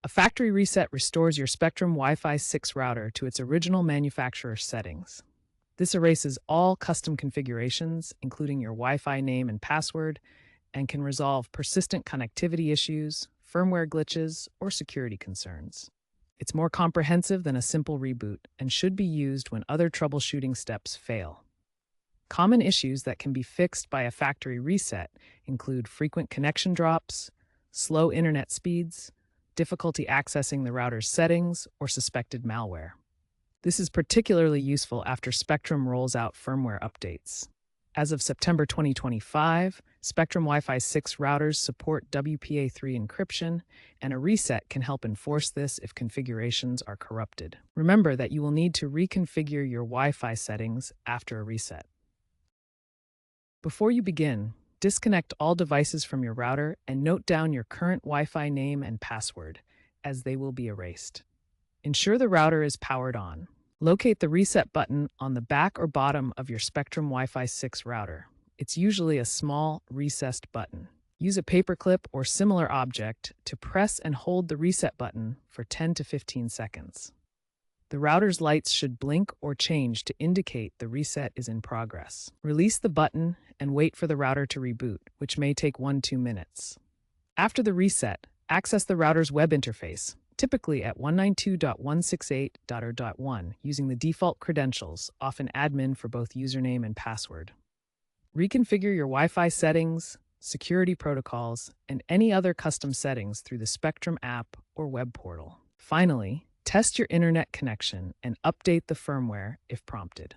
A factory reset restores your Spectrum Wi-Fi 6 router to its original manufacturer settings. This erases all custom configurations, including your Wi-Fi name and password, and can resolve persistent connectivity issues, firmware glitches, or security concerns. It's more comprehensive than a simple reboot and should be used when other troubleshooting steps fail. Common issues that can be fixed by a factory reset include frequent connection drops, slow internet speeds, difficulty accessing the router's settings, or suspected malware. This is particularly useful after Spectrum rolls out firmware updates. As of September 2025, Spectrum Wi-Fi 6 routers support WPA3 encryption, and a reset can help enforce this if configurations are corrupted. Remember that you will need to reconfigure your Wi-Fi settings after a reset. Before you begin, disconnect all devices from your router and note down your current Wi-Fi name and password, as they will be erased. Ensure the router is powered on. Locate the reset button on the back or bottom of your Spectrum Wi-Fi 6 router. It's usually a small, recessed button. Use a paperclip or similar object to press and hold the reset button for 10 to 15 seconds. The router's lights should blink or change to indicate the reset is in progress. Release the button and wait for the router to reboot, which may take 1-2 minutes. After the reset, access the router's web interface, typically at 192.168.0.1, using the default credentials, often admin for both username and password. Reconfigure your Wi-Fi settings, security protocols, and any other custom settings through the Spectrum app or web portal. Finally, test your internet connection and update the firmware if prompted.